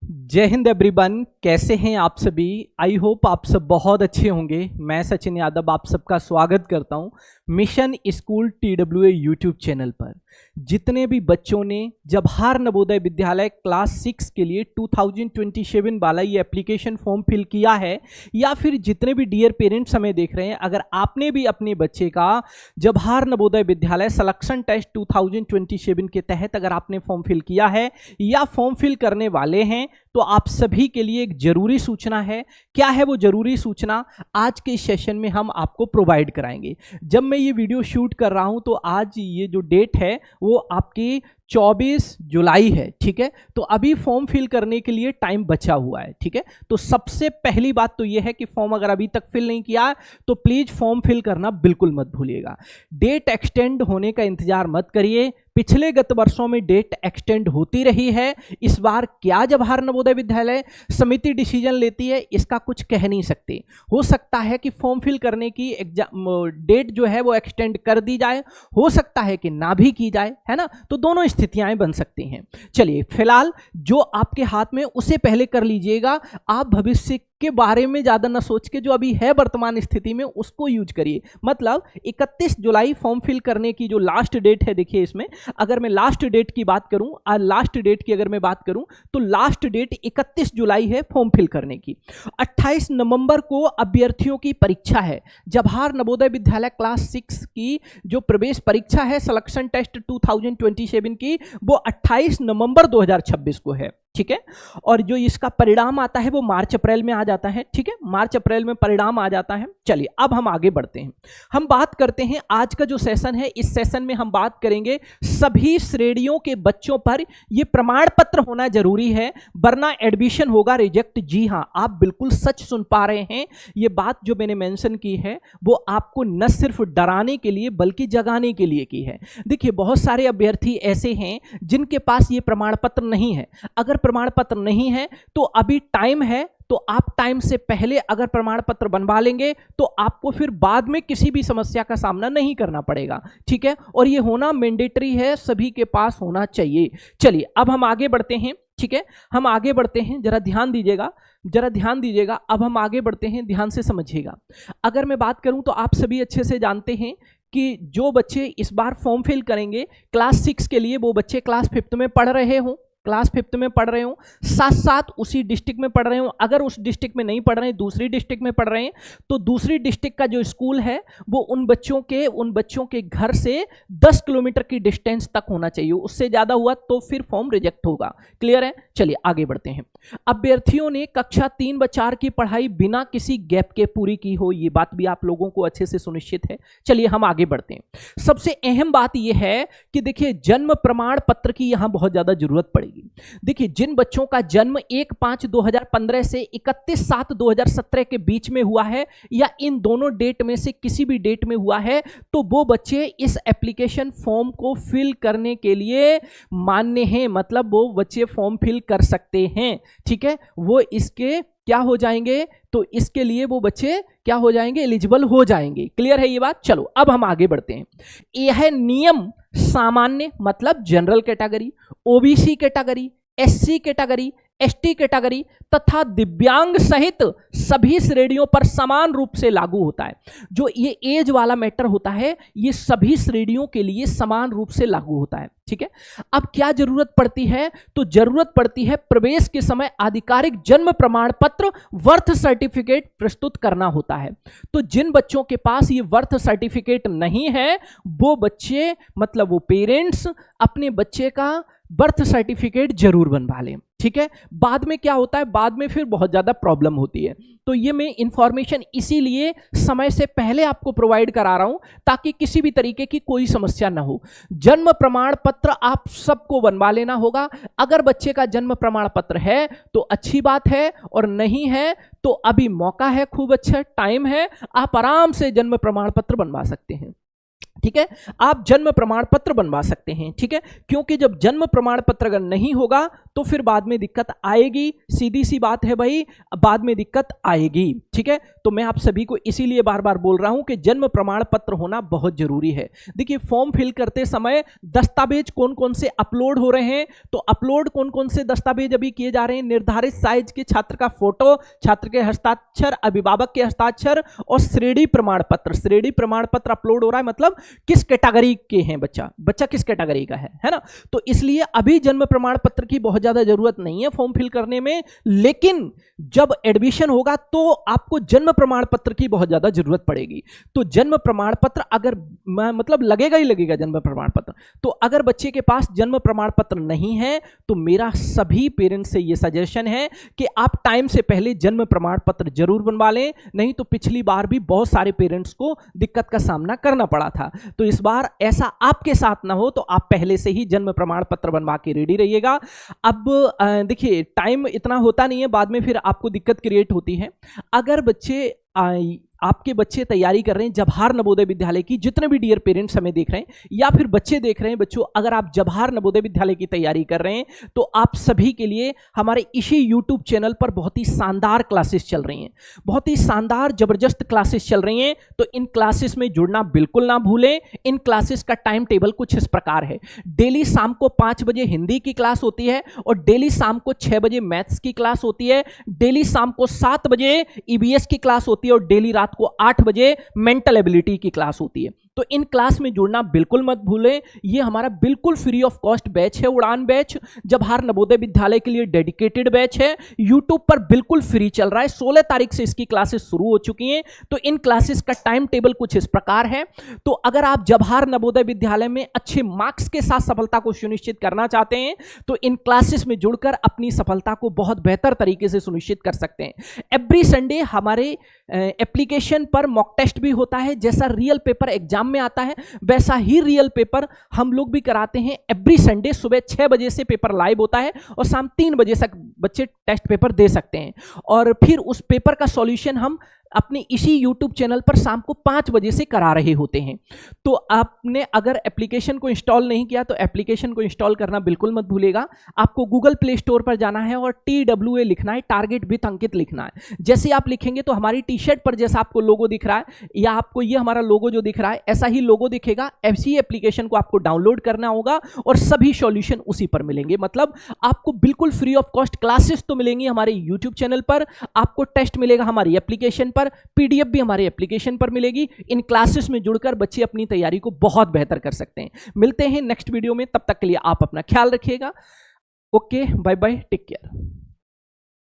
जय हिंद एवरीवन, कैसे हैं आप सभी। आई होप आप सब बहुत अच्छे होंगे। मैं सचिन यादव आप सबका स्वागत करता हूं mission school TWA YouTube channel पर। जितने भी बच्चों ने जवाहर नवोदय विद्यालय क्लास 6 के लिए 2027 वाला ये एप्लीकेशन फॉर्म फिल किया है, या फिर जितने भी डियर पेरेंट्स हमें देख रहे हैं, अगर आपने भी अपने बच्चे का जवाहर नवोदय विद्यालय सिलेक्शन टेस्ट 2027 के तहत अगर आपने फॉर्म फिल किया है या फॉर्म फिल करने वाले हैं, तो आप सभी के लिए एक जरूरी सूचना है। क्या है वो जरूरी सूचना? आज के इस सेशन में हम आपको प्रोवाइड कराएंगे। जब मैं ये वीडियो शूट कर रहा हूं तो आज ये जो डेट है वो आपकी 24 जुलाई है, ठीक है। तो अभी फॉर्म फिल करने के लिए टाइम बचा हुआ है, ठीक है। तो सबसे पहली बात तो ये है कि फॉर्म अगर अभी तक फिल नहीं किया तो प्लीज फॉर्म फिल करना बिल्कुल मत भूलिएगा। डेट एक्सटेंड होने का इंतजार मत करिए। पिछले गत वर्षों में डेट एक्सटेंड होती रही है। इस बार क्या जवाहर नवोदय विद्यालय समिति डिसीजन लेती है इसका कुछ कह नहीं सकते। हो सकता है कि फॉर्म फिल करने की डेट जो है वो एक्सटेंड कर दी जाए, हो सकता है कि ना भी की जाए, है ना। तो दोनों स्थितियां बन सकती हैं। चलिए, फिलहाल जो आपके हाथ में उसे पहले कर लीजिएगा। आप भविष्य के बारे में ज्यादा न सोच के जो अभी है वर्तमान स्थिति में उसको यूज करिए। मतलब 31 जुलाई फॉर्म फिल करने की जो लास्ट डेट है, देखिए इसमें अगर मैं लास्ट डेट की बात करूं, लास्ट डेट की अगर मैं बात करूं तो लास्ट डेट 31 जुलाई है फॉर्म फिल करने की। 28 नवंबर को अभ्यर्थियों की परीक्षा है। जवाहर नवोदय विद्यालय क्लास 6 की जो प्रवेश परीक्षा है सिलेक्शन टेस्ट 2027 की, वो 28 नवंबर 2026 को है, ठीक है। और जो इसका परिणाम आता है वो मार्च अप्रैल में आ जाता है, ठीक है। मार्च अप्रैल में परिणाम आ जाता है। चलिए अब हम आगे बढ़ते हैं। हम बात करते हैं आज का जो सेशन है, इस सेशन में हम बात करेंगे सभी श्रेणियों के बच्चों पर ये प्रमाण पत्र होना जरूरी है, वरना एडमिशन होगा रिजेक्ट। जी हां, आप बिल्कुल सच सुन पा रहे हैं। ये बात जो मैंने मेंशन की है वो आपको न सिर्फ डराने के लिए बल्कि जगाने के लिए की है। देखिए, बहुत सारे अभ्यर्थी ऐसे हैं जिनके पास ये प्रमाण पत्र नहीं है। अगर प्रमाण पत्र नहीं है तो अभी टाइम है, तो आप टाइम से पहले अगर प्रमाण पत्र बनवा लेंगे तो आपको फिर बाद में किसी भी समस्या का सामना नहीं करना पड़ेगा, ठीक है। और ये होना मैंडेटरी है, सभी के पास होना चाहिए। चलिए अब हम आगे बढ़ते हैं, ठीक है। हम आगे बढ़ते हैं, जरा ध्यान दीजिएगा, जरा ध्यान दीजिएगा। अब हम आगे बढ़ते हैं, ध्यान से समझिएगा। अगर मैं बात करूं तो आप सभी अच्छे से जानते हैं कि जो बच्चे इस बार फॉर्म फिल करेंगे क्लास 6 के लिए, वो बच्चे क्लास 5 में पढ़ रहे हों, क्लास 5 में पढ़ रहे हो, साथ साथ उसी डिस्ट्रिक्ट में पढ़ रहे हो। अगर उस डिस्ट्रिक्ट में नहीं पढ़ रहे हैं, दूसरी डिस्ट्रिक्ट में पढ़ रहे हैं, तो दूसरी डिस्ट्रिक्ट का जो स्कूल है वो उन बच्चों के घर से 10 किलोमीटर की डिस्टेंस तक होना चाहिए। उससे ज्यादा हुआ तो फिर फॉर्म रिजेक्ट होगा। क्लियर है? चलिए आगे बढ़ते हैं। अभ्यर्थियों ने कक्षा 3-4 की पढ़ाई बिना किसी गैप के पूरी की हो, ये बात भी आप लोगों को अच्छे से सुनिश्चित है। चलिए हम आगे बढ़ते हैं। सबसे अहम बात यह है कि देखिए, जन्म प्रमाण पत्र की यहां बहुत ज्यादा जरूरत पड़ेगी। देखिए, जिन बच्चों का जन्म 1/5/2015 से 31/7/2017 के बीच में हुआ है, या इन दोनों डेट में से किसी भी डेट में हुआ है, तो वो बच्चे इस एप्लीकेशन फॉर्म को फिल करने के लिए मान्य हैं। मतलब वो बच्चे फॉर्म फिल कर सकते हैं, ठीक है। वो इसके क्या हो जाएंगे, तो इसके लिए वो बच्चे क्या हो जाएंगे, एलिजिबल हो जाएंगे। क्लियर है ये बात? चलो अब हम आगे बढ़ते हैं। यह नियम सामान्य मतलब general category, OBC category, SC category, ST category तथा दिव्यांग सहित सभी श्रेणियों पर समान रूप से लागू होता है। जो ये एज वाला मैटर होता है, ये सभी श्रेणियों के लिए समान रूप से लागू होता है, ठीक है। अब क्या जरूरत पड़ती है? तो जरूरत पड़ती है प्रवेश के समय आधिकारिक जन्म प्रमाण पत्र बर्थ सर्टिफिकेट प्रस्तुत करना होता है। तो जिन बच्चों के पास ये बर्थ सर्टिफिकेट नहीं है, वो बच्चे मतलब वो पेरेंट्स अपने बच्चे का बर्थ सर्टिफिकेट जरूर बनवा लें, ठीक है। बाद में क्या होता है, बाद में फिर बहुत ज्यादा प्रॉब्लम होती है। तो ये मैं इंफॉर्मेशन इसीलिए समय से पहले आपको प्रोवाइड करा रहा हूं ताकि किसी भी तरीके की कोई समस्या ना हो। जन्म प्रमाण पत्र आप सबको बनवा लेना होगा। अगर बच्चे का जन्म प्रमाण पत्र है तो अच्छी बात है, और नहीं है तो अभी मौका है, खूब अच्छा टाइम है, आप आराम से जन्म प्रमाण पत्र बनवा सकते हैं। ठीक है, आप जन्म प्रमाण पत्र बनवा सकते हैं। ठीक है, क्योंकि जब जन्म प्रमाण पत्र अगर नहीं होगा तो फिर बाद में दिक्कत आएगी, सीधी सी बात है भाई, बाद में दिक्कत आएगी। ठीक है, तो मैं आप सभी को इसीलिए बार बार बोल रहा हूं कि जन्म प्रमाण पत्र होना बहुत जरूरी है। देखिए, फॉर्म फिल करते समय दस्तावेज कौन कौन से अपलोड हो रहे हैं, तो अपलोड कौन कौन से दस्तावेज अभी किए जा रहे हैं, निर्धारित साइज के छात्र का फोटो, छात्र के हस्ताक्षर, अभिभावक के हस्ताक्षर और श्रेणी प्रमाण पत्र। श्रेणी प्रमाण पत्र अपलोड हो रहा है, मतलब किस कैटेगरी के हैं बच्चा किस कैटेगरी का है ना। तो इसलिए अभी जन्म प्रमाण पत्र की बहुत ज्यादा जरूरत नहीं है फॉर्म फिल करने में, लेकिन जब एडमिशन होगा तो आपको जन्म प्रमाण पत्र की बहुत ज्यादा जरूरत पड़ेगी। तो जन्म प्रमाण पत्र अगर मतलब लगेगा ही लगेगा जन्म प्रमाण पत्र। तो अगर बच्चे के पास जन्म प्रमाण पत्र नहीं है तो मेरा सभी पेरेंट्स से यह सजेशन है कि आप टाइम से पहले जन्म प्रमाण पत्र जरूर बनवा लें, नहीं तो पिछली बार भी बहुत सारे पेरेंट्स को दिक्कत का सामना करना पड़ा था। तो इस बार ऐसा आपके साथ ना हो, तो आप पहले से ही जन्म प्रमाण पत्र बनवा के रेडी रहिएगा। अब देखिए, टाइम इतना होता नहीं है, बाद में फिर आपको दिक्कत क्रिएट होती है। अगर आपके बच्चे तैयारी कर रहे हैं जवाहर नवोदय विद्यालय की, जितने भी डियर पेरेंट्स हमें देख रहे हैं या फिर बच्चे देख रहे हैं, बच्चों अगर आप जवाहर नवोदय विद्यालय की तैयारी कर रहे हैं तो आप सभी के लिए हमारे इसी यूट्यूब चैनल पर बहुत ही शानदार क्लासेस चल रही हैं, बहुत ही शानदार जबरदस्त क्लासेस चल रही हैं। तो इन क्लासेस में जुड़ना बिल्कुल ना भूलें। इन क्लासेस का टाइम टेबल कुछ इस प्रकार है। डेली शाम को 5 बजे हिंदी की क्लास होती है और डेली शाम को 6 बजे मैथ्स की क्लास होती है, डेली शाम को 7 बजे ईवीएस की क्लास होती है और डेली रात को 8 बजे मेंटल एबिलिटी की क्लास होती है। तो इन क्लास में जुड़ना बिल्कुल मत भूलें। ये हमारा बिल्कुल फ्री ऑफ कॉस्ट बैच है, उड़ान बैच, जवाहर नवोदय विद्यालय के लिए डेडिकेटेड बैच है। यूट्यूब पर बिल्कुल फ्री चल रहा है, 16 तारीख से इसकी क्लासेस शुरू हो चुकी हैं। तो इन क्लासेस का टाइम टेबल कुछ इस प्रकार है। तो अगर आप जवाहर नवोदय विद्यालय में अच्छे मार्क्स के साथ सफलता को सुनिश्चित करना चाहते हैं तो इन क्लासेस में जुड़कर अपनी सफलता को बहुत बेहतर तरीके से सुनिश्चित कर सकते हैं। एवरी संडे हमारे एप्लीकेशन पर मॉक टेस्ट भी होता है। जैसा रियल पेपर एग्जाम में आता है वैसा ही रियल पेपर हम लोग भी कराते हैं। एवरी संडे सुबह 6 बजे से पेपर लाइव होता है और शाम 3 बजे तक बच्चे टेस्ट पेपर दे सकते हैं और फिर उस पेपर का सॉल्यूशन हम अपने इसी YouTube चैनल पर शाम को 5 बजे से करा रहे होते हैं। तो आपने अगर एप्लीकेशन को इंस्टॉल नहीं किया तो एप्लीकेशन को इंस्टॉल करना बिल्कुल मत भूलिएगा। आपको गूगल प्ले स्टोर पर जाना है और TWA लिखना है, टारगेट विथ अंकित लिखना है। जैसे आप लिखेंगे तो हमारी टी शर्ट पर जैसा आपको लोगो दिख रहा है या आपको ये हमारा लोगो जो दिख रहा है ऐसा ही लोगो दिखेगा। ऐसी एप्लीकेशन को आपको डाउनलोड करना होगा और सभी सॉल्यूशन उसी पर मिलेंगे। मतलब आपको बिल्कुल फ्री ऑफ कॉस्ट क्लासेस तो मिलेंगी हमारे यूट्यूब चैनल पर, आपको टेस्ट मिलेगा हमारी एप्लीकेशन पर, पीडीएफ भी हमारे एप्लीकेशन पर मिलेगी। इन क्लासेस में जुड़कर बच्चे अपनी तैयारी को बहुत बेहतर कर सकते हैं। मिलते हैं नेक्स्ट वीडियो में, तब तक के लिए आप अपना ख्याल रखिएगा। Okay, bye bye, take care.